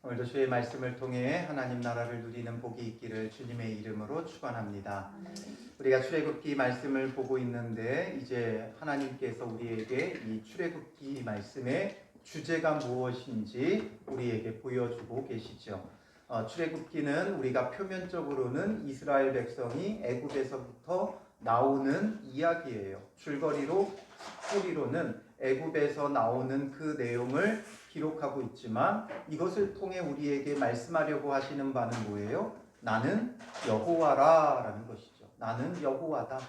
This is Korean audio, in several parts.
오늘도 주의 말씀을 통해 하나님 나라를 누리는 복이 있기를 주님의 이름으로 축원합니다. 우리가 출애굽기 말씀을 보고 있는데 이제 하나님께서 우리에게 이 출애굽기 말씀의 주제가 무엇인지 우리에게 보여주고 계시죠. 출애굽기는 우리가 표면적으로는 이스라엘 백성이 애굽에서부터 나오는 이야기예요. 줄거리로 스토리로는 애굽에서 나오는 그 내용을 기록하고 있지만 이것을 통해 우리에게 말씀하려고 하시는 바는 뭐예요? 나는 여호와라 라는 것이죠. 나는 여호와다.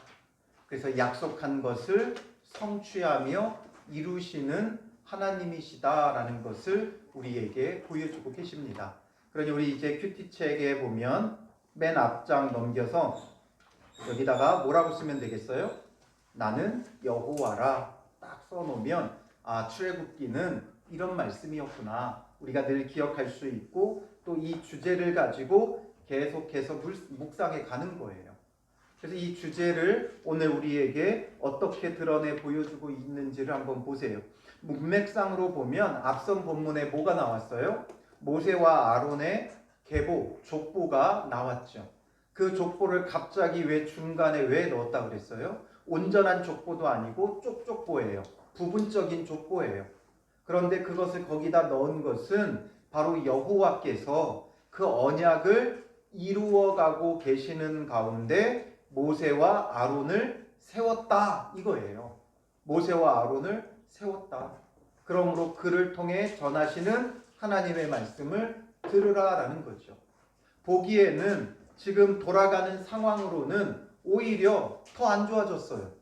그래서 약속한 것을 성취하며 이루시는 하나님이시다 라는 것을 우리에게 보여주고 계십니다. 그러니 우리 이제 큐티책에 보면 맨 앞장 넘겨서 여기다가 뭐라고 쓰면 되겠어요? 나는 여호와라 딱 써놓으면 출애굽기는 이런 말씀이었구나 우리가 늘 기억할 수 있고 또 이 주제를 가지고 계속해서 묵상해 가는 거예요. 그래서 이 주제를 오늘 우리에게 어떻게 드러내 보여주고 있는지를 한번 보세요. 문맥상으로 보면 앞선 본문에 뭐가 나왔어요? 모세와 아론의 계보, 족보가 나왔죠. 그 족보를 갑자기 왜 중간에 왜 넣었다 그랬어요? 온전한 족보도 아니고 쪽족보예요. 부분적인 족보예요. 그런데 그것을 거기다 넣은 것은 바로 여호와께서 그 언약을 이루어가고 계시는 가운데 모세와 아론을 세웠다 이거예요. 모세와 아론을 세웠다. 그러므로 그를 통해 전하시는 하나님의 말씀을 들으라라는 거죠. 보기에는 지금 돌아가는 상황으로는 오히려 더 안 좋아졌어요.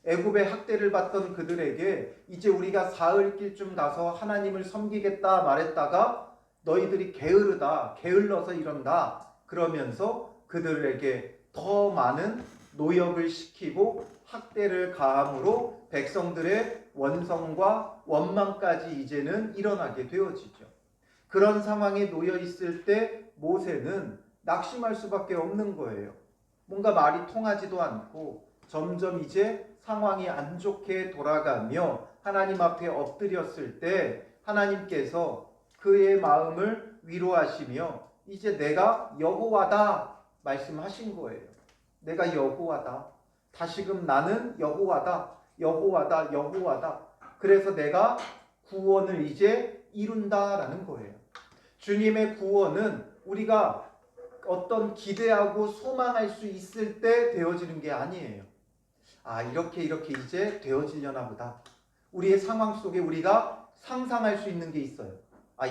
애굽의 학대를 받던 그들에게 이제 우리가 사흘 길쯤 가서 하나님을 섬기겠다 말했다가 너희들이 게으르다, 게을러서 이런다 그러면서 그들에게 더 많은 노역을 시키고 학대를 가함으로 백성들의 원성과 원망까지 이제는 일어나게 되어지죠. 그런 상황에 놓여 있을 때 모세는 낙심할 수밖에 없는 거예요. 뭔가 말이 통하지도 않고 점점 이제 상황이 안 좋게 돌아가며 하나님 앞에 엎드렸을 때 하나님께서 그의 마음을 위로하시며 이제 내가 여호와다 말씀하신 거예요. 내가 여호와다. 다시금 나는 여호와다. 여호와다. 여호와다. 그래서 내가 구원을 이제 이룬다라는 거예요. 주님의 구원은 우리가 어떤 기대하고 소망할 수 있을 때 되어지는 게 아니에요. 이렇게 이제 되어지려나 보다. 우리의 상황 속에 우리가 상상할 수 있는 게 있어요.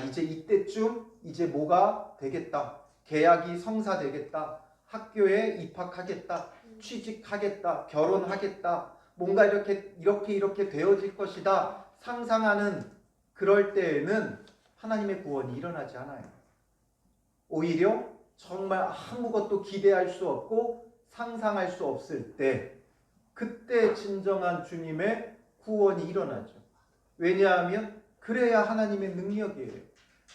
이제 이때쯤 이제 뭐가 되겠다. 계약이 성사되겠다. 학교에 입학하겠다. 취직하겠다. 결혼하겠다. 뭔가 이렇게 되어질 것이다. 상상하는 그럴 때에는 하나님의 구원이 일어나지 않아요. 오히려 정말 아무것도 기대할 수 없고 상상할 수 없을 때 그때 진정한 주님의 구원이 일어나죠. 왜냐하면 그래야 하나님의 능력이에요.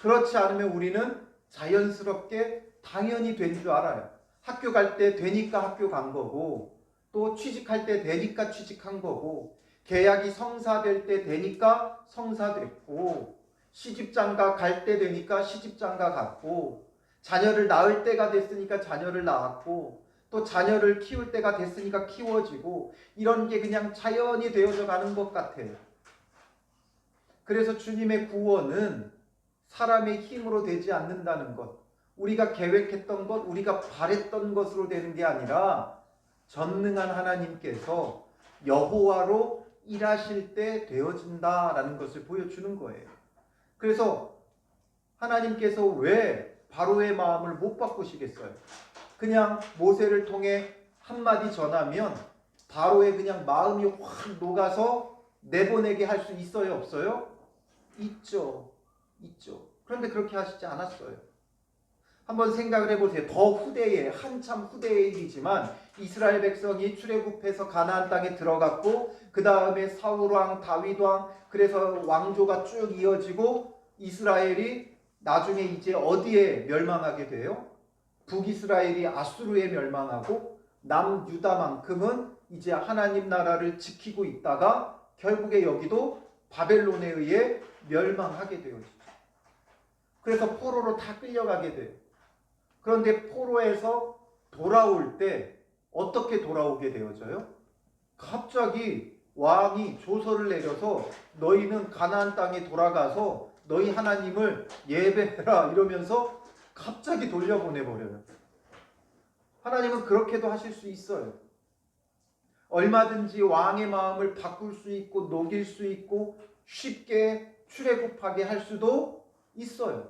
그렇지 않으면 우리는 자연스럽게 당연히 된 줄 알아요. 학교 갈 때 되니까 학교 간 거고 또 취직할 때 되니까 취직한 거고 계약이 성사될 때 되니까 성사됐고 시집장가 갈 때 되니까 시집장가 갔고 자녀를 낳을 때가 됐으니까 자녀를 낳았고 또 자녀를 키울 때가 됐으니까 키워지고 이런 게 그냥 자연이 되어져 가는 것 같아요. 그래서 주님의 구원은 사람의 힘으로 되지 않는다는 것, 우리가 계획했던 것, 우리가 바랬던 것으로 되는 게 아니라 전능한 하나님께서 여호와로 일하실 때 되어진다라는 것을 보여주는 거예요. 그래서 하나님께서 왜 바로의 마음을 못 바꾸시겠어요? 그냥 모세를 통해 한마디 전하면 바로의 그냥 마음이 확 녹아서 내보내게 할 수 있어요? 없어요? 있죠. 그런데 그렇게 하시지 않았어요. 한번 생각을 해보세요. 더 후대에, 한참 후대의 일이지만 이스라엘 백성이 출애굽해서 가나안 땅에 들어갔고 그 다음에 사울왕, 다윗왕, 그래서 왕조가 쭉 이어지고 이스라엘이 나중에 이제 어디에 멸망하게 돼요? 북이스라엘이 아수르에 멸망하고 남유다만큼은 이제 하나님 나라를 지키고 있다가 결국에 여기도 바벨론에 의해 멸망하게 되어지죠. 그래서 포로로 다 끌려가게 돼요. 그런데 포로에서 돌아올 때 어떻게 돌아오게 되어져요? 갑자기 왕이 조서를 내려서 너희는 가나안 땅에 돌아가서 너희 하나님을 예배해라 이러면서 갑자기 돌려보내버려요. 하나님은 그렇게도 하실 수 있어요. 얼마든지 왕의 마음을 바꿀 수 있고 녹일 수 있고 쉽게 출애굽하게 할 수도 있어요.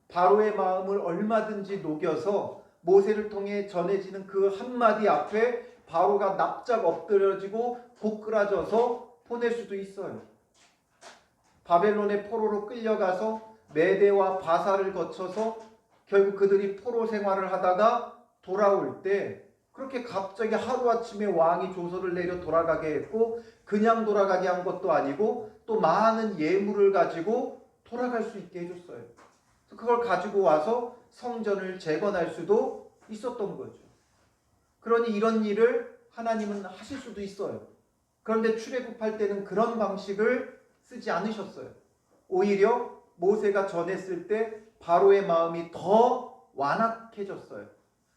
바로의 마음을 얼마든지 녹여서 모세를 통해 전해지는 그 한마디 앞에 바로가 납작 엎드려지고 고꾸라져서 보낼 수도 있어요. 바벨론의 포로로 끌려가서 메대와 바사를 거쳐서 결국 그들이 포로 생활을 하다가 돌아올 때 그렇게 갑자기 하루아침에 왕이 조서를 내려 돌아가게 했고 그냥 돌아가게 한 것도 아니고 또 많은 예물을 가지고 돌아갈 수 있게 해줬어요. 그걸 가지고 와서 성전을 재건할 수도 있었던 거죠. 그러니 이런 일을 하나님은 하실 수도 있어요. 그런데 출애굽할 때는 그런 방식을 쓰지 않으셨어요. 오히려 모세가 전했을 때 바로의 마음이 더 완악해졌어요.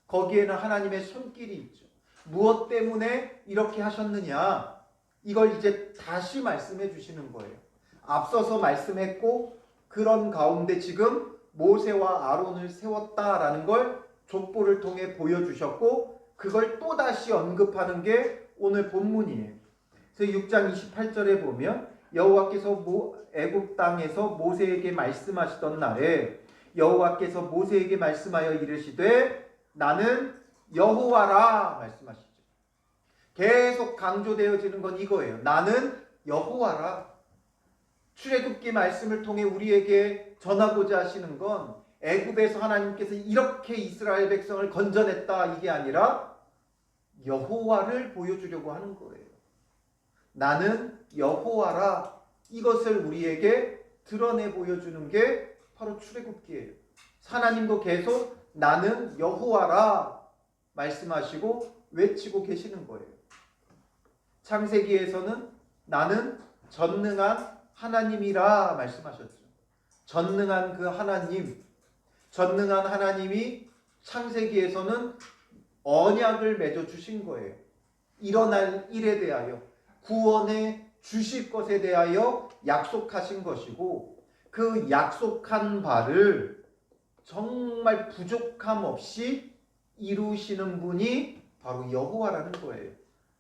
거기에는 하나님의 손길이 있죠. 무엇 때문에 이렇게 하셨느냐? 이걸 이제 다시 말씀해 주시는 거예요. 앞서서 말씀했고 그런 가운데 지금 모세와 아론을 세웠다라는 걸 족보를 통해 보여주셨고 그걸 또다시 언급하는 게 오늘 본문이에요. 그래서 6장 28절에 보면 여호와께서 애굽 땅에서 모세에게 말씀하시던 날에 여호와께서 모세에게 말씀하여 이르시되 나는 여호와라 말씀하시죠. 계속 강조되어지는 건 이거예요. 나는 여호와라. 출애굽기 말씀을 통해 우리에게 전하고자 하시는 건 애굽에서 하나님께서 이렇게 이스라엘 백성을 건져냈다 이게 아니라 여호와를 보여주려고 하는 거예요. 나는 여호와라. 이것을 우리에게 드러내 보여주는 게 바로 출애굽기예요. 하나님도 계속 나는 여호와라 말씀하시고 외치고 계시는 거예요. 창세기에서는 나는 전능한 하나님이라 말씀하셨죠. 전능한 그 하나님, 전능한 하나님이 창세기에서는 언약을 맺어 주신 거예요. 일어날 일에 대하여, 구원해 주실 것에 대하여 약속하신 것이고 그 약속한 바를 정말 부족함 없이 이루시는 분이 바로 여호와라는 거예요.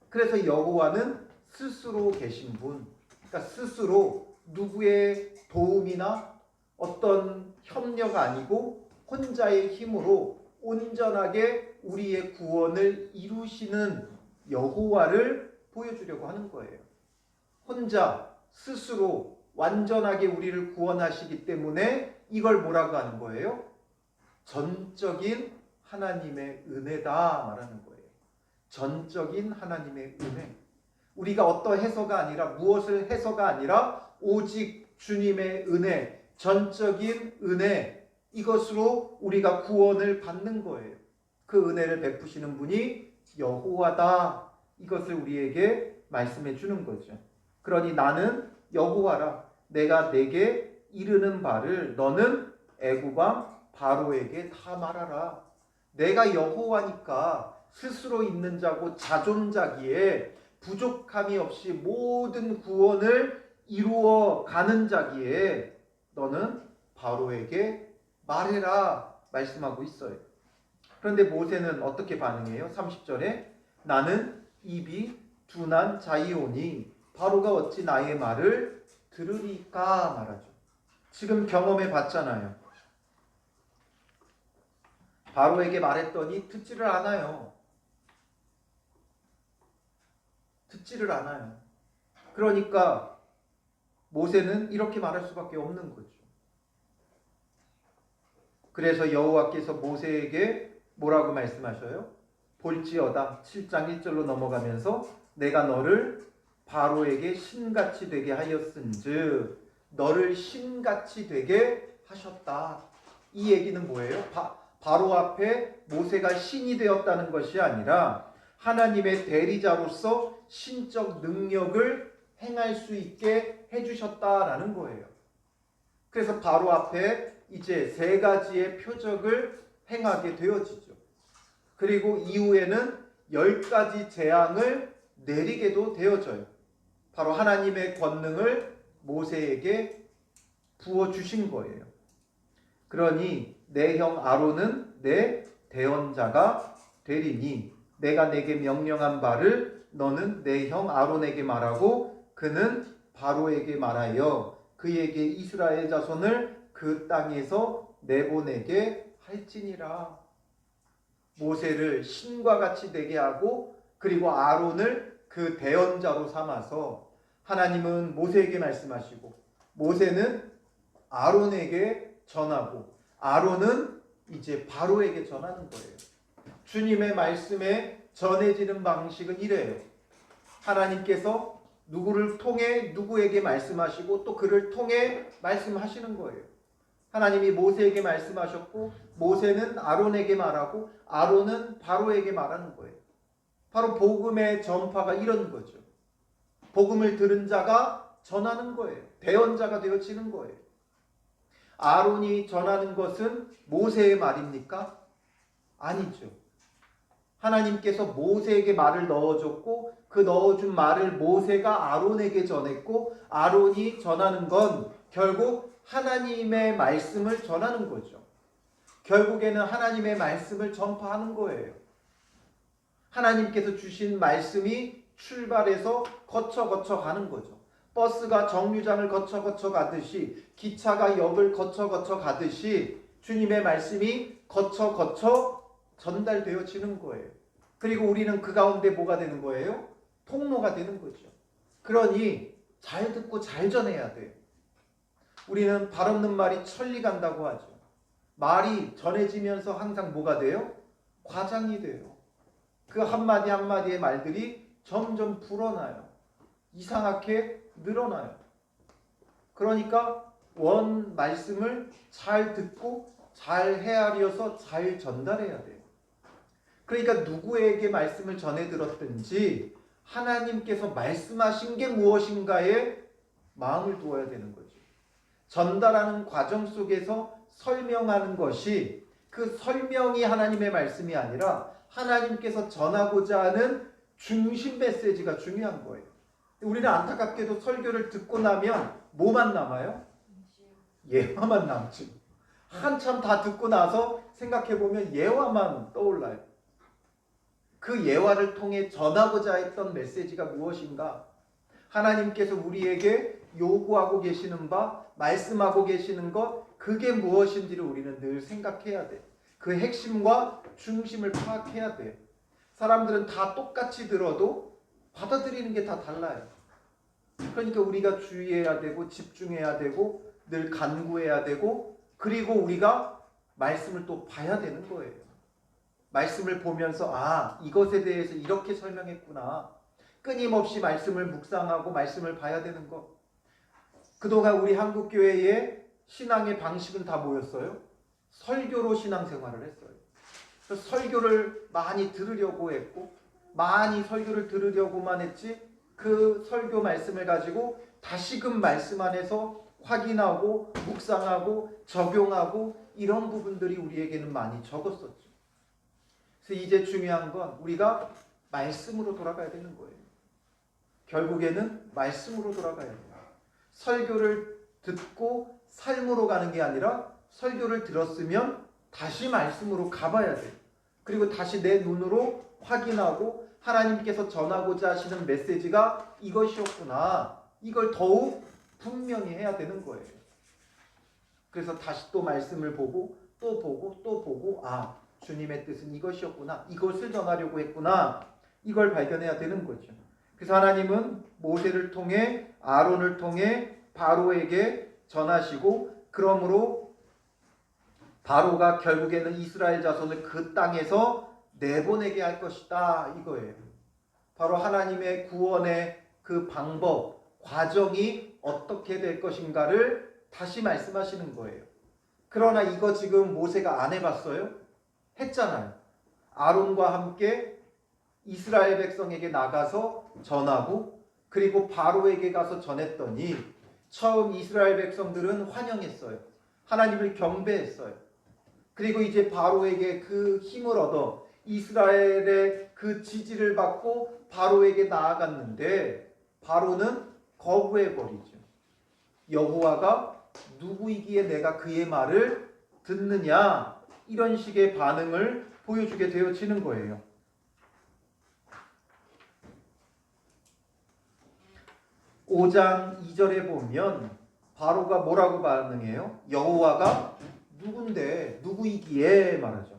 그래서 여호와는 스스로 계신 분, 그러니까 스스로 누구의 도움이나 어떤 협력 아니고 혼자의 힘으로 온전하게 우리의 구원을 이루시는 여호와를 보여주려고 하는 거예요. 혼자 스스로 완전하게 우리를 구원하시기 때문에 이걸 뭐라고 하는 거예요? 전적인 하나님의 은혜다 말하는 거예요. 전적인 하나님의 은혜. 우리가 어떠해서가 아니라 무엇을 해서가 아니라 오직 주님의 은혜, 전적인 은혜, 이것으로 우리가 구원을 받는 거예요. 그 은혜를 베푸시는 분이 여호와다. 이것을 우리에게 말씀해 주는 거죠. 그러니 나는 여호와라. 내가 내게 이르는 바를 너는 애굽 왕 바로에게 다 말하라. 내가 여호와니까 스스로 있는 자고 자존자기에 부족함이 없이 모든 구원을 이루어 가는 자기에 너는 바로에게 말해라 말씀하고 있어요. 그런데 모세는 어떻게 반응해요? 30절에 나는 입이 둔한 자이오니 바로가 어찌 나의 말을 들으리까 말하죠. 지금 경험해 봤잖아요. 바로에게 말했더니 듣지를 않아요. 듣지를 않아요. 그러니까 모세는 이렇게 말할 수밖에 없는 거죠. 그래서 여호와께서 모세에게 뭐라고 말씀하셔요? 볼지어다 7장 1절로 넘어가면서 내가 너를 바로에게 신같이 되게 하였은즉 너를 신같이 되게 하셨다. 이 얘기는 뭐예요? 바로 앞에 모세가 신이 되었다는 것이 아니라 하나님의 대리자로서 신적 능력을 행할 수 있게 해주셨다라는 거예요. 그래서 바로 앞에 이제 세 가지의 표적을 행하게 되어지죠. 그리고 이후에는 10가지 재앙을 내리게도 되어져요. 바로 하나님의 권능을 모세에게 부어주신 거예요. 그러니 내 형 아론은 내 대언자가 되리니 내가 내게 명령한 바를 너는 내 형 아론에게 말하고 그는 바로에게 말하여 그에게 이스라엘 자손을 그 땅에서 내보내게 할지니라. 모세를 신과 같이 되게 하고 그리고 아론을 그 대언자로 삼아서 하나님은 모세에게 말씀하시고 모세는 아론에게 전하고 아론은 이제 바로에게 전하는 거예요. 주님의 말씀에 전해지는 방식은 이래요. 하나님께서 누구를 통해 누구에게 말씀하시고 또 그를 통해 말씀하시는 거예요. 하나님이 모세에게 말씀하셨고 모세는 아론에게 말하고 아론은 바로에게 말하는 거예요. 바로 복음의 전파가 이런 거죠. 복음을 들은 자가 전하는 거예요. 대언자가 되어지는 거예요. 아론이 전하는 것은 모세의 말입니까? 아니죠. 하나님께서 모세에게 말을 넣어줬고 그 넣어준 말을 모세가 아론에게 전했고 아론이 전하는 건 결국 하나님의 말씀을 전하는 거죠. 결국에는 하나님의 말씀을 전파하는 거예요. 하나님께서 주신 말씀이 출발해서 거쳐 가는 거죠. 버스가 정류장을 거쳐 가듯이 기차가 역을 거쳐 가듯이 주님의 말씀이 거쳐 전달되어지는 거예요. 그리고 우리는 그 가운데 뭐가 되는 거예요? 통로가 되는 거죠. 그러니 잘 듣고 잘 전해야 돼요. 우리는 발 없는 말이 천리 간다고 하죠. 말이 전해지면서 항상 뭐가 돼요? 과장이 돼요. 그 한마디 한마디의 말들이 점점 불어나요. 이상하게 늘어나요. 그러니까 원 말씀을 잘 듣고 잘 헤아려서 잘 전달해야 돼요. 그러니까 누구에게 말씀을 전해 들었든지 하나님께서 말씀하신 게 무엇인가에 마음을 두어야 되는 거죠. 전달하는 과정 속에서 설명하는 것이 그 설명이 하나님의 말씀이 아니라 하나님께서 전하고자 하는 중심 메시지가 중요한 거예요. 우리는 안타깝게도 설교를 듣고 나면 뭐만 남아요? 예화만 남지. 한참 다 듣고 나서 생각해보면 예화만 떠올라요. 그 예화를 통해 전하고자 했던 메시지가 무엇인가? 하나님께서 우리에게 요구하고 계시는 바, 말씀하고 계시는 것, 그게 무엇인지를 우리는 늘 생각해야 돼. 그 핵심과 중심을 파악해야 돼. 사람들은 다 똑같이 들어도 받아들이는 게 다 달라요. 그러니까 우리가 주의해야 되고 집중해야 되고 늘 간구해야 되고 그리고 우리가 말씀을 또 봐야 되는 거예요. 말씀을 보면서 이것에 대해서 이렇게 설명했구나. 끊임없이 말씀을 묵상하고 말씀을 봐야 되는 것. 그동안 우리 한국교회의 신앙의 방식은 다 뭐였어요? 설교로 신앙생활을 했어요. 그래서 설교를 많이 들으려고 했고 많이 설교를 들으려고만 했지 그 설교 말씀을 가지고 다시금 말씀 안에서 확인하고 묵상하고 적용하고 이런 부분들이 우리에게는 많이 적었었죠. 그래서 이제 중요한 건 우리가 말씀으로 돌아가야 되는 거예요. 결국에는 말씀으로 돌아가야 돼요. 설교를 듣고 삶으로 가는 게 아니라 설교를 들었으면 다시 말씀으로 가봐야 돼요. 그리고 다시 내 눈으로 확인하고 하나님께서 전하고자 하시는 메시지가 이것이었구나. 이걸 더욱 분명히 해야 되는 거예요. 그래서 다시 또 말씀을 보고 또 보고 또 보고 주님의 뜻은 이것이었구나. 이것을 전하려고 했구나. 이걸 발견해야 되는 거죠. 그래서 하나님은 모세를 통해 아론을 통해 바로에게 전하시고 그러므로 바로가 결국에는 이스라엘 자손을 그 땅에서 내보내게 할 것이다 이거예요. 바로 하나님의 구원의 그 방법, 과정이 어떻게 될 것인가를 다시 말씀하시는 거예요. 그러나 이거 지금 모세가 안 해봤어요? 했잖아요. 아론과 함께 이스라엘 백성에게 나가서 전하고 그리고 바로에게 가서 전했더니 처음 이스라엘 백성들은 환영했어요. 하나님을 경배했어요. 그리고 이제 바로에게 그 힘을 얻어 이스라엘의 그 지지를 받고 바로에게 나아갔는데 바로는 거부해버리죠. 여호와가 누구이기에 내가 그의 말을 듣느냐, 이런 식의 반응을 보여주게 되어지는 거예요. 5장 2절에 보면 바로가 뭐라고 반응해요? 여호와가 누군데, 누구이기에 말하죠.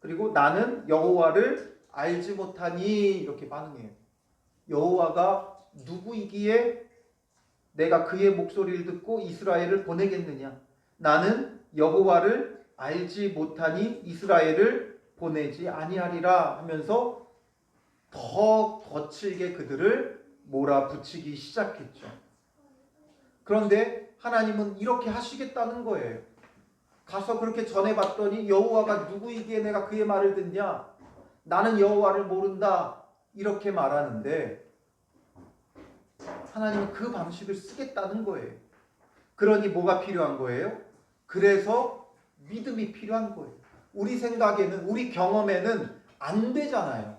그리고 나는 여호와를 알지 못하니, 이렇게 반응해요. 여호와가 누구이기에 내가 그의 목소리를 듣고 이스라엘을 보내겠느냐? 나는 여호와를 알지 못하니 이스라엘을 보내지 아니하리라 하면서 더 거칠게 그들을 몰아붙이기 시작했죠. 그런데 하나님은 이렇게 하시겠다는 거예요. 가서 그렇게 전해봤더니 여호와가 누구이기에 내가 그의 말을 듣냐? 나는 여호와를 모른다, 이렇게 말하는데 하나님은 그 방식을 쓰겠다는 거예요. 그러니 뭐가 필요한 거예요? 그래서 믿음이 필요한 거예요. 우리 생각에는, 우리 경험에는 안 되잖아요.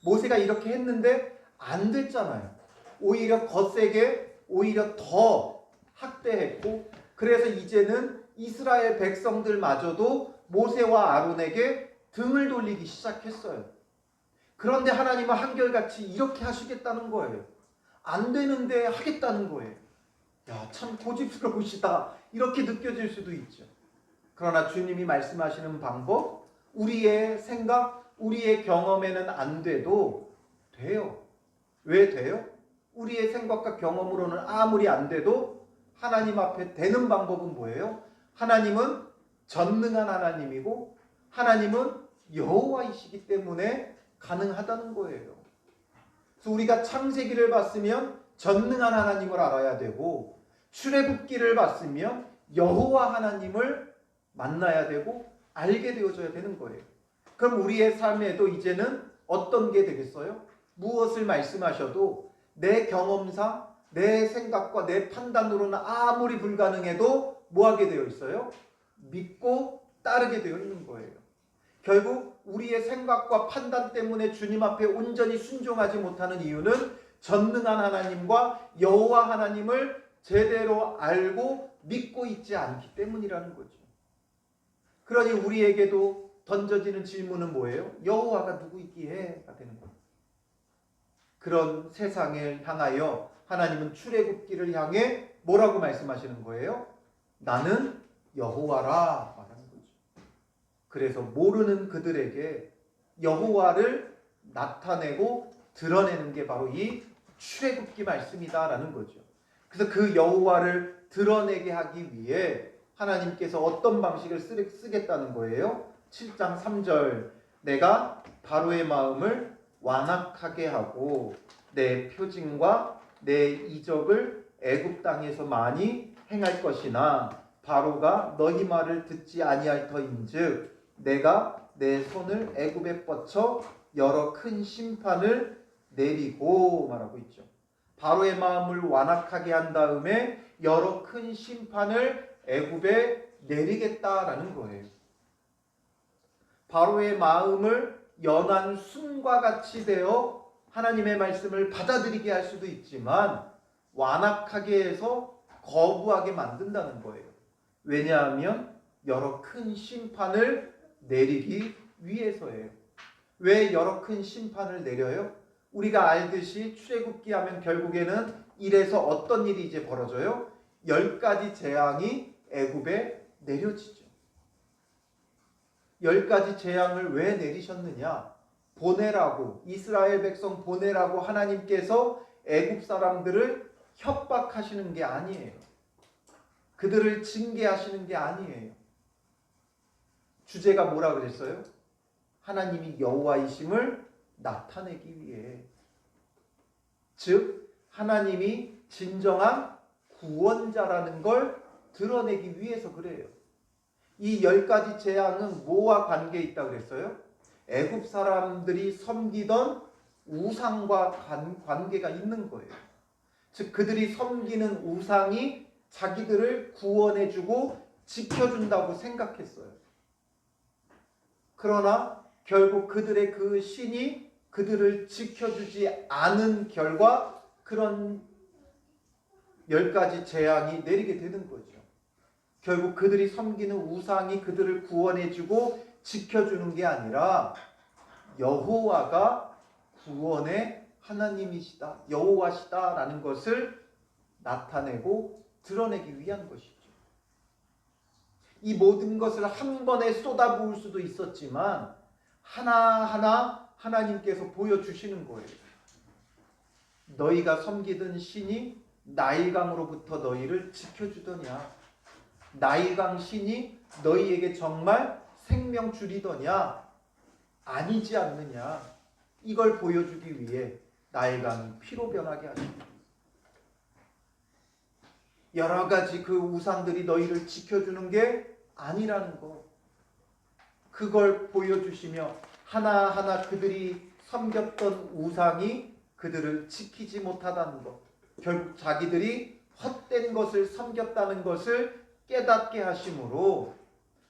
모세가 이렇게 했는데 안 됐잖아요. 오히려 거세게, 오히려 더 학대했고, 그래서 이제는 이스라엘 백성들마저도 모세와 아론에게 등을 돌리기 시작했어요. 그런데 하나님은 한결같이 이렇게 하시겠다는 거예요. 안 되는데 하겠다는 거예요. 야, 참 고집스러우시다, 이렇게 느껴질 수도 있죠. 그러나 주님이 말씀하시는 방법, 우리의 생각, 우리의 경험에는 안 돼도 돼요. 왜 돼요? 우리의 생각과 경험으로는 아무리 안 돼도 하나님 앞에 되는 방법은 뭐예요? 하나님은 전능한 하나님이고 하나님은 여호와이시기 때문에 가능하다는 거예요. 그래서 우리가 창세기를 봤으면 전능한 하나님을 알아야 되고, 출애굽기를 봤으면 여호와 하나님을 만나야 되고 알게 되어져야 되는 거예요. 그럼 우리의 삶에도 이제는 어떤 게 되겠어요? 무엇을 말씀하셔도 내 경험상, 내 생각과 내 판단으로는 아무리 불가능해도 뭐 하게 되어 있어요? 믿고 따르게 되어 있는 거예요. 결국 우리의 생각과 판단 때문에 주님 앞에 온전히 순종하지 못하는 이유는 전능한 하나님과 여호와 하나님을 제대로 알고 믿고 있지 않기 때문이라는 거죠. 그러니 우리에게도 던져지는 질문은 뭐예요? 여호와가 누구이기에가 되는 거예요. 그런 세상을 향하여 하나님은 출애굽기를 향해 뭐라고 말씀하시는 거예요? 나는 여호와라 말하는 거죠. 그래서 모르는 그들에게 여호와를 나타내고 드러내는 게 바로 이 출애굽기 말씀이다라는 거죠. 그래서 그 여호와를 드러내게 하기 위해 하나님께서 어떤 방식을 쓰겠다는 거예요? 7장 3절, 내가 바로의 마음을 완악하게 하고 내 표징과 내 이적을 애굽 땅에서 많이 행할 것이나 바로가 너희 말을 듣지 아니할 터인즉 내가 내 손을 애굽에 뻗쳐 여러 큰 심판을 내리고 말하고 있죠. 바로의 마음을 완악하게 한 다음에 여러 큰 심판을 애굽에 내리겠다라는 거예요. 바로의 마음을 연한 순과 같이 되어 하나님의 말씀을 받아들이게 할 수도 있지만 완악하게 해서 거부하게 만든다는 거예요. 왜냐하면 여러 큰 심판을 내리기 위해서예요. 왜 여러 큰 심판을 내려요? 우리가 알듯이 출애굽기 하면 결국에는 이래서 어떤 일이 이제 벌어져요? 10가지 재앙이 애굽에 내려지죠. 10가지 재앙을 왜 내리셨느냐? 보내라고, 이스라엘 백성 보내라고 하나님께서 애굽 사람들을 협박하시는 게 아니에요. 그들을 징계하시는 게 아니에요. 주제가 뭐라 그랬어요? 하나님이 여호와이심을 나타내기 위해, 즉 하나님이 진정한 구원자라는 걸 드러내기 위해서 그래요. 이 10가지 재앙은 뭐와 관계 있다고 그랬어요? 애굽 사람들이 섬기던 우상과 관계가 있는 거예요. 즉 그들이 섬기는 우상이 자기들을 구원해주고 지켜준다고 생각했어요. 그러나 결국 그들의 그 신이 그들을 지켜주지 않은 결과 그런 10가지 재앙이 내리게 되는 거죠. 결국 그들이 섬기는 우상이 그들을 구원해주고 지켜주는 게 아니라 여호와가 구원의 하나님이시다, 여호와시다라는 것을 나타내고 드러내기 위한 것이죠. 이 모든 것을 한 번에 쏟아부을 수도 있었지만 하나하나 하나님께서 보여주시는 거예요. 너희가 섬기던 신이 나일강으로부터 너희를 지켜주더냐? 나일강 신이 너희에게 정말 생명줄이더냐? 아니지 않느냐? 이걸 보여주기 위해 나일강이 피로 변하게 하십니다. 여러 가지 그 우상들이 너희를 지켜주는 게 아니라는 것, 그걸 보여주시며 하나하나 그들이 섬겼던 우상이 그들을 지키지 못하다는 것, 결국 자기들이 헛된 것을 섬겼다는 것을 깨닫게 하심으로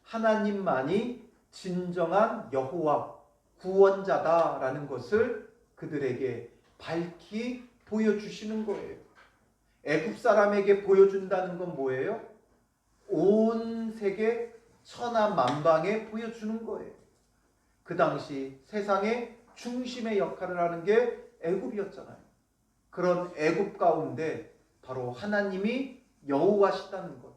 하나님만이 진정한 여호와 구원자다라는 것을 그들에게 밝히 보여주시는 거예요. 애굽 사람에게 보여준다는 건 뭐예요? 온 세계 천하 만방에 보여주는 거예요. 그 당시 세상의 중심의 역할을 하는 게 애굽이었잖아요. 그런 애굽 가운데 바로 하나님이 여호와시다는 것,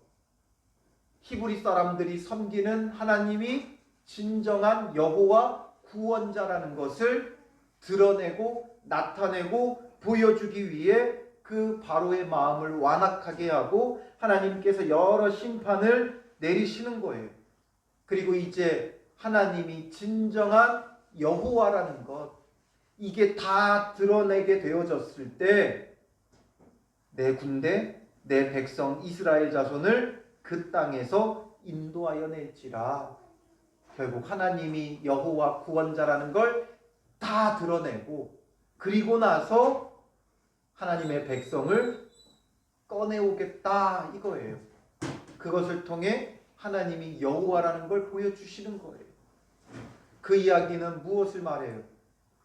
히브리 사람들이 섬기는 하나님이 진정한 여호와 구원자라는 것을 드러내고 나타내고 보여주기 위해 그 바로의 마음을 완악하게 하고 하나님께서 여러 심판을 내리시는 거예요. 그리고 이제 하나님이 진정한 여호와라는 것, 이게 다 드러내게 되어졌을 때 내 군대, 내 백성 이스라엘 자손을 그 땅에서 인도하여 낼지라. 결국 하나님이 여호와 구원자라는 걸 다 드러내고 그리고 나서 하나님의 백성을 꺼내오겠다 이거예요. 그것을 통해 하나님이 여호와라는 걸 보여주시는 거예요. 그 이야기는 무엇을 말해요?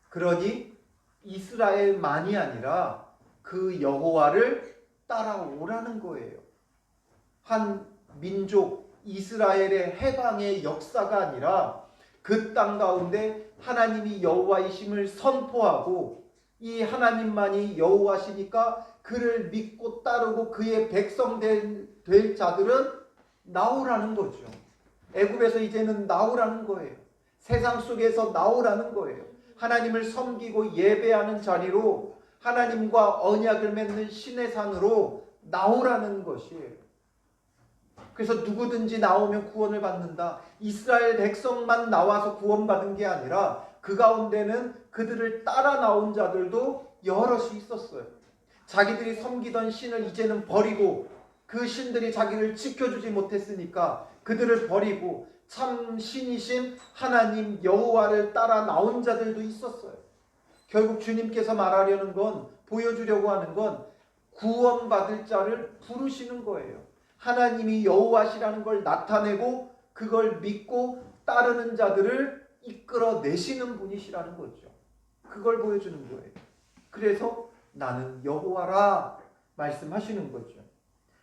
그러니 이스라엘만이 아니라 그 여호와를 따라오라는 거예요. 한 민족 이스라엘의 해방의 역사가 아니라 그 땅 가운데 하나님이 여호와이심을 선포하고 이 하나님만이 여호와시니까 그를 믿고 따르고 그의 백성 될 자들은 나오라는 거죠. 애굽에서 이제는 나오라는 거예요. 세상 속에서 나오라는 거예요. 하나님을 섬기고 예배하는 자리로 하나님과 언약을 맺는 신의 산으로 나오라는 것이에요. 그래서 누구든지 나오면 구원을 받는다. 이스라엘 백성만 나와서 구원받은 게 아니라 그 가운데는 그들을 따라 나온 자들도 여럿이 있었어요. 자기들이 섬기던 신을 이제는 버리고 그 신들이 자기를 지켜주지 못했으니까 그들을 버리고 참 신이신 하나님 여호와를 따라 나온 자들도 있었어요. 결국 주님께서 말하려는 건, 보여주려고 하는 건 구원받을 자를 부르시는 거예요. 하나님이 여호와시라는 걸 나타내고 그걸 믿고 따르는 자들을 이끌어내시는 분이시라는 거죠. 그걸 보여주는 거예요. 그래서 나는 여호와라 말씀하시는 거죠.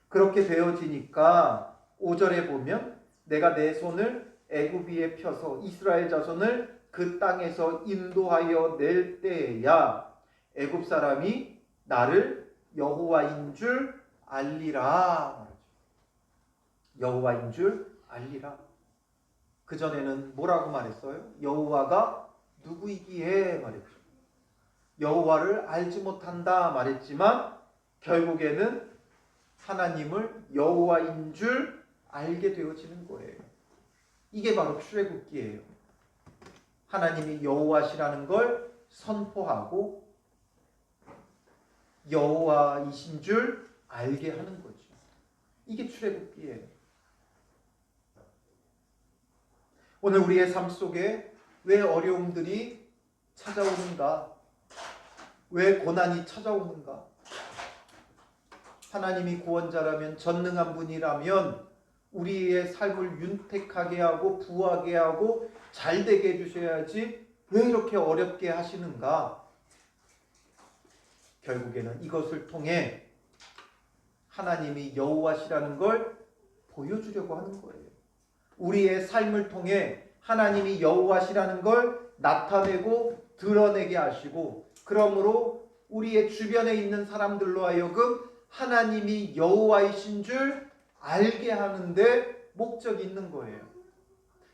그렇게 되어지니까 5절에 보면 내가 내 손을 애굽 위에 펴서 이스라엘 자손을 그 땅에서 인도하여 낼 때에야 애굽 사람이 나를 여호와인 줄 알리라. 여호와인 줄 알리라. 그전에는 뭐라고 말했어요? 여호와가 누구이기에 말했죠. 여호와를 알지 못한다 말했지만 결국에는 하나님을 여호와인 줄 알게 되어지는 거예요. 이게 바로 출애굽기예요. 하나님이 여호와시라는 걸 선포하고 여호와이신 줄 알게 하는 거죠. 이게 출애굽기예요. 오늘 우리의 삶 속에 왜 어려움들이 찾아오는가? 왜 고난이 찾아오는가? 하나님이 구원자라면, 전능한 분이라면 우리의 삶을 윤택하게 하고 부하게 하고 잘되게 해주셔야지 왜 이렇게 어렵게 하시는가? 결국에는 이것을 통해 하나님이 여호와시라는 걸 보여주려고 하는 거예요. 우리의 삶을 통해 하나님이 여호와시라는 걸 나타내고 드러내게 하시고, 그러므로 우리의 주변에 있는 사람들로 하여금 하나님이 여호와이신 줄 알게 하는데 목적이 있는 거예요.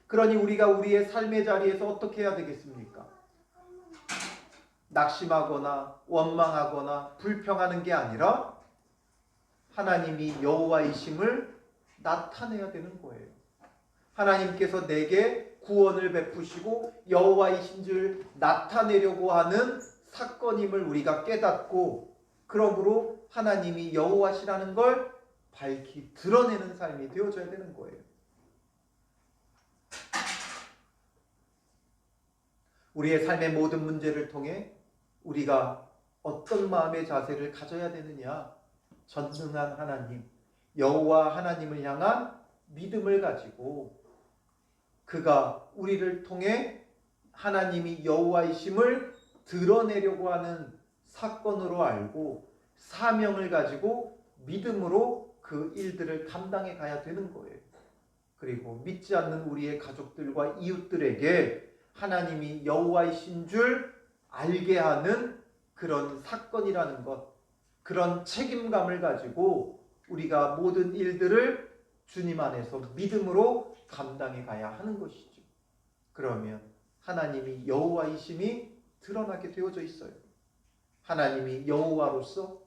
그러니 우리가 우리의 삶의 자리에서 어떻게 해야 되겠습니까? 낙심하거나 원망하거나 불평하는 게 아니라 하나님이 여호와이심을 나타내야 되는 거예요. 하나님께서 내게 구원을 베푸시고 여호와이신 줄 나타내려고 하는 사건임을 우리가 깨닫고, 그러므로 하나님이 여호와시라는 걸 밝히 드러내는 삶이 되어져야 되는 거예요. 우리의 삶의 모든 문제를 통해 우리가 어떤 마음의 자세를 가져야 되느냐? 전능한 하나님, 여호와 하나님을 향한 믿음을 가지고 그가 우리를 통해 하나님이 여호와이심을 드러내려고 하는 사건으로 알고 사명을 가지고 믿음으로 그 일들을 감당해 가야 되는 거예요. 그리고 믿지 않는 우리의 가족들과 이웃들에게 하나님이 여호와이신 줄 알게 하는 그런 사건이라는 것, 그런 책임감을 가지고 우리가 모든 일들을 주님 안에서 믿음으로 감당해 가야 하는 것이죠. 그러면 하나님이 여호와이심이 드러나게 되어져 있어요. 하나님이 여호와로서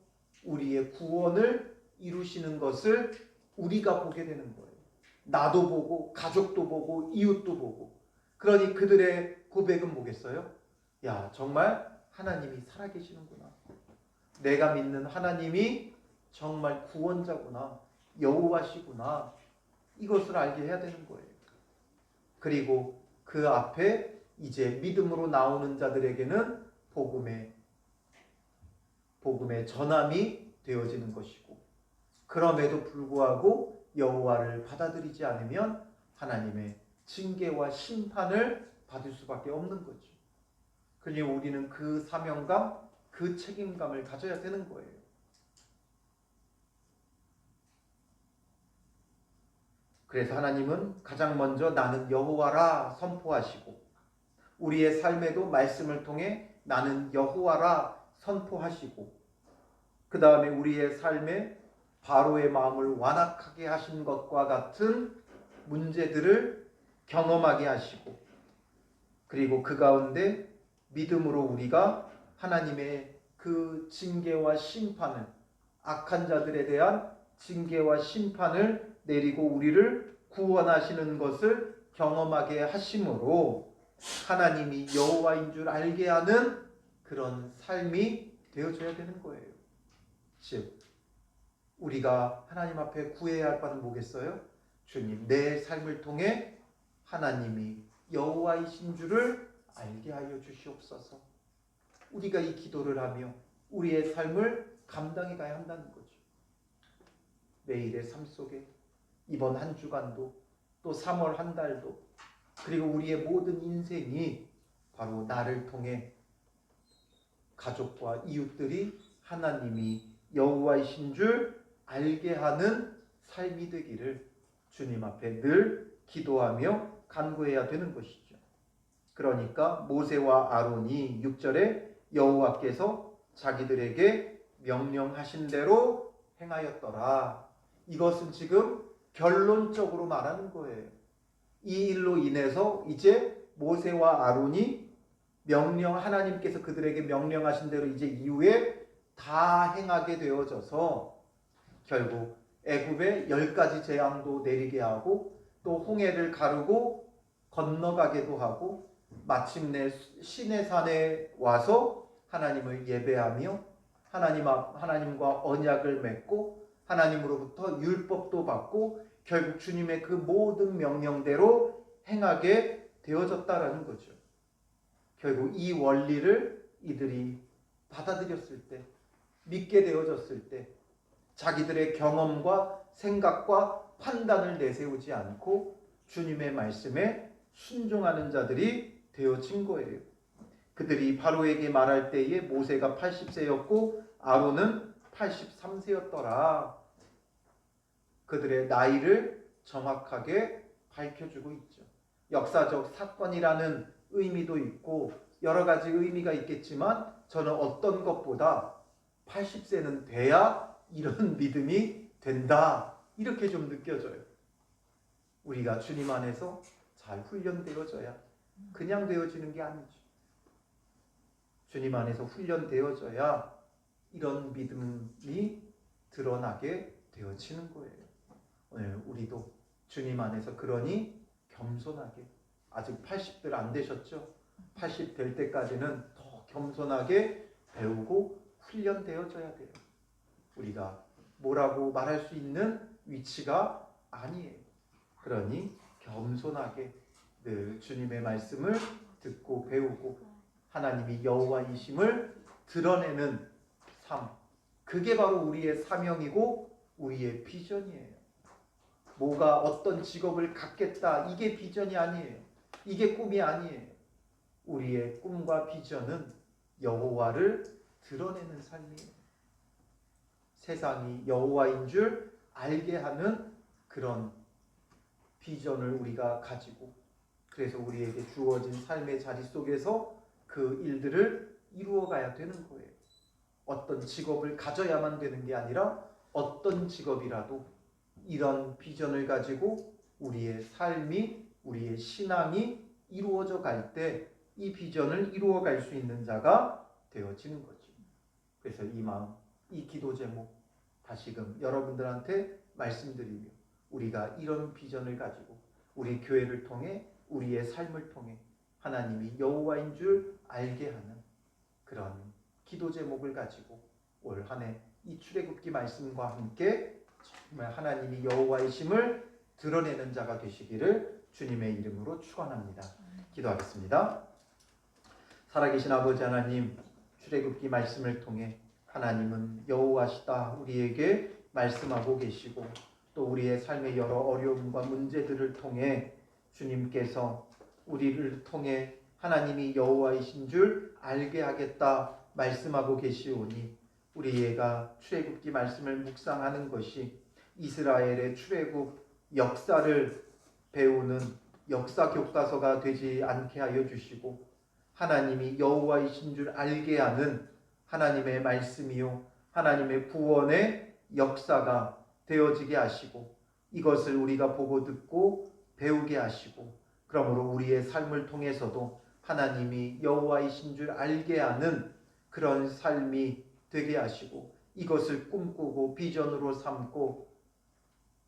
우리의 구원을 이루시는 것을 우리가 보게 되는 거예요. 나도 보고 가족도 보고 이웃도 보고. 그러니 그들의 고백은 뭐겠어요? 야, 정말 하나님이 살아계시는구나. 내가 믿는 하나님이 정말 구원자구나. 여호와시구나. 이것을 알게 해야 되는 거예요. 그리고 그 앞에 이제 믿음으로 나오는 자들에게는 복음의 전함이 되어지는 것이고, 그럼에도 불구하고 여호와를 받아들이지 않으면 하나님의 징계와 심판을 받을 수밖에 없는 거죠. 그러니 우리는 그 사명감, 그 책임감을 가져야 되는 거예요. 그래서 하나님은 가장 먼저 나는 여호와라 선포하시고, 우리의 삶에도 말씀을 통해 나는 여호와라 선포하시고, 그 다음에 우리의 삶에 바로의 마음을 완악하게 하신 것과 같은 문제들을 경험하게 하시고, 그리고 그 가운데 믿음으로 우리가 하나님의 그 징계와 심판을, 악한 자들에 대한 징계와 심판을 내리고 우리를 구원하시는 것을 경험하게 하심으로 하나님이 여호와인 줄 알게 하는 그런 삶이 되어줘야 되는 거예요. 즉, 우리가 하나님 앞에 구해야 할 바는 뭐겠어요? 주님, 내 삶을 통해 하나님이 여호와이신 줄을 알게 하여 주시옵소서. 우리가 이 기도를 하며 우리의 삶을 감당해 가야 한다는 거죠. 매일의 삶 속에 이번 한 주간도 또 3월 한 달도, 그리고 우리의 모든 인생이 바로 나를 통해 가족과 이웃들이 하나님이 여호와이신 줄 알게 하는 삶이 되기를 주님 앞에 늘 기도하며 간구해야 되는 것이죠. 그러니까 모세와 아론이 6절에 여호와께서 자기들에게 명령하신 대로 행하였더라. 이것은 지금 결론적으로 말하는 거예요. 이 일로 인해서 이제 모세와 아론이 하나님께서 그들에게 명령하신 대로 이제 이후에 다 행하게 되어져서 결국 애굽에 10가지 재앙도 내리게 하고 또 홍해를 가르고 건너가게도 하고 마침내 시내산에 와서 하나님을 예배하며 하나님과 언약을 맺고 하나님으로부터 율법도 받고 결국 주님의 그 모든 명령대로 행하게 되어졌다라는 거죠. 결국 이 원리를 이들이 받아들였을 때, 믿게 되어졌을 때 자기들의 경험과 생각과 판단을 내세우지 않고 주님의 말씀에 순종하는 자들이 되어진 거예요. 그들이 바로에게 말할 때에 모세가 80세였고 아론은 83세였더라. 그들의 나이를 정확하게 밝혀주고 있죠. 역사적 사건이라는 의미도 있고 여러 가지 의미가 있겠지만 저는 어떤 것보다 80세는 돼야 이런 믿음이 된다, 이렇게 좀 느껴져요. 우리가 주님 안에서 잘 훈련되어져야, 그냥 되어지는 게 아니죠. 주님 안에서 훈련되어져야 이런 믿음이 드러나게 되어지는 거예요. 오늘 우리도 주님 안에서 그러니 겸손하게, 아직 80들 안 되셨죠? 80 될 때까지는 더 겸손하게 배우고 훈련되어져야 돼요. 우리가 뭐라고 말할 수 있는 위치가 아니에요. 그러니 겸손하게 늘 주님의 말씀을 듣고 배우고 하나님이 여호와이심을 드러내는 삶, 그게 바로 우리의 사명이고 우리의 비전이에요. 뭐가 어떤 직업을 갖겠다, 이게 비전이 아니에요. 이게 꿈이 아니에요. 우리의 꿈과 비전은 여호와를 드러내는 삶이에요. 세상이 여호와인 줄 알게 하는 그런 비전을 우리가 가지고, 그래서 우리에게 주어진 삶의 자리 속에서 그 일들을 이루어가야 되는 거예요. 어떤 직업을 가져야만 되는 게 아니라 어떤 직업이라도 이런 비전을 가지고 우리의 삶이, 우리의 신앙이 이루어져 갈 때 이 비전을 이루어갈 수 있는 자가 되어지는 거죠. 그래서 이 마음, 이 기도 제목 다시금 여러분들한테 말씀드리며, 우리가 이런 비전을 가지고 우리 교회를 통해, 우리의 삶을 통해 하나님이 여호와인 줄 알게 하는 그런 기도 제목을 가지고 올 한 해 이 출애굽기 말씀과 함께 정말 하나님이 여호와이심을 드러내는 자가 되시기를 주님의 이름으로 축원합니다. 기도하겠습니다. 살아계신 아버지 하나님, 출애굽기 말씀을 통해 하나님은 여호와시다 우리에게 말씀하고 계시고, 또 우리의 삶의 여러 어려움과 문제들을 통해 주님께서 우리를 통해 하나님이 여호와이신 줄 알게 하겠다 말씀하고 계시오니, 우리가 출애굽기 말씀을 묵상하는 것이 이스라엘의 출애굽 역사를 배우는 역사 교과서가 되지 않게 하여 주시고, 하나님이 여호와이신 줄 알게 하는 하나님의 말씀이요 하나님의 구원의 역사가 되어지게 하시고, 이것을 우리가 보고 듣고 배우게 하시고, 그러므로 우리의 삶을 통해서도 하나님이 여호와이신 줄 알게 하는 그런 삶이 되게 하시고, 이것을 꿈꾸고 비전으로 삼고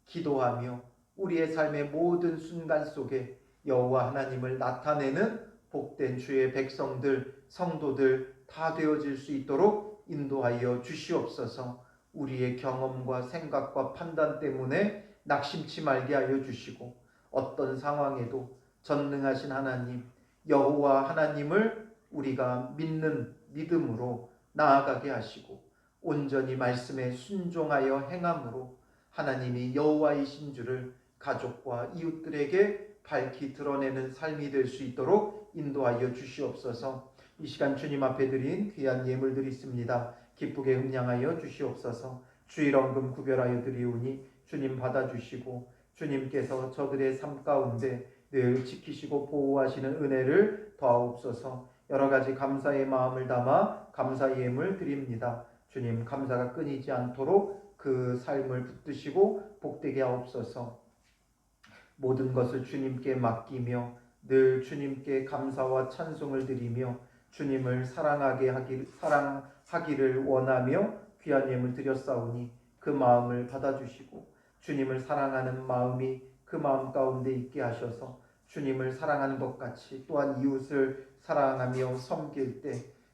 기도하며 우리의 삶의 모든 순간 속에 여호와 하나님을 나타내는 복된 주의 백성들, 성도들 다 되어질 수 있도록 인도하여 주시옵소서. 우리의 경험과 생각과 판단 때문에 낙심치 말게 하여 주시고, 어떤 상황에도 전능하신 하나님 여호와 하나님을 우리가 믿는 믿음으로 나아가게 하시고, 온전히 말씀에 순종하여 행함으로 하나님이 여호와이신 줄을 가족과 이웃들에게 밝히 드러내는 삶이 될 수 있도록 인도하여 주시옵소서. 이 시간 주님 앞에 드린 귀한 예물 드리십니다. 기쁘게 흠량하여 주시옵소서. 주일 헌금 구별하여 드리오니 주님 받아주시고, 주님께서 저들의 삶 가운데 늘 지키시고 보호하시는 은혜를 더하옵소서. 여러 가지 감사의 마음을 담아 감사 예물 드립니다. 주님, 감사가 끊이지 않도록 그 삶을 붙드시고 복되게 하옵소서. 모든 것을 주님께 맡기며 늘 주님께 감사와 찬송을 드리며 주님을 사랑하기를 원하며 귀한 예물 드렸사오니 그 마음을 받아주시고, 주님을 사랑하는 마음이 그 마음 가운데 있게 하셔서 주님을 사랑하는 것 같이 또한 이웃을 사랑하며 섬길 때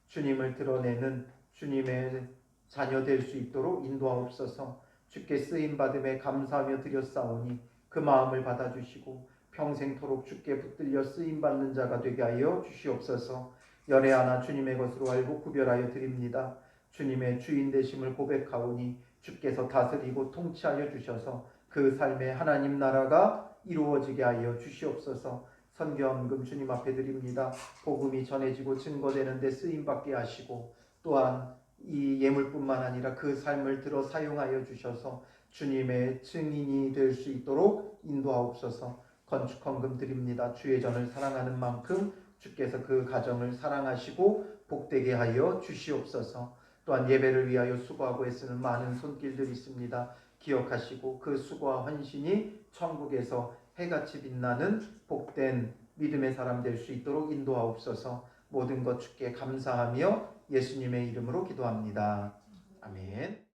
주님을 드러내는 주님의 자녀 될 수 있도록 인도하옵소서. 주께 쓰임받음에 감사하며 드렸사오니 그 마음을 받아주시고 평생토록 주께 붙들려 쓰임받는 자가 되게 하여 주시옵소서. 열애 하나 주님의 것으로 알고 구별하여 드립니다. 주님의 주인 되심을 고백하오니 주께서 다스리고 통치하여 주셔서 그 삶에 하나님 나라가 이루어지게 하여 주시옵소서. 선교헌금 주님 앞에 드립니다. 복음이 전해지고 증거되는 데 쓰임받게 하시고 또한 이 예물뿐만 아니라 그 삶을 들어 사용하여 주셔서 주님의 증인이 될 수 있도록 인도하옵소서. 건축헌금 드립니다. 주의 전을 사랑하는 만큼 주께서 그 가정을 사랑하시고 복되게 하여 주시옵소서. 또한 예배를 위하여 수고하고 애쓰는 많은 손길들이 있습니다. 기억하시고 그 수고와 헌신이 천국에서 해같이 빛나는 복된 믿음의 사람 될 수 있도록 인도하옵소서. 모든 것 주께 감사하며 예수님의 이름으로 기도합니다. 아멘.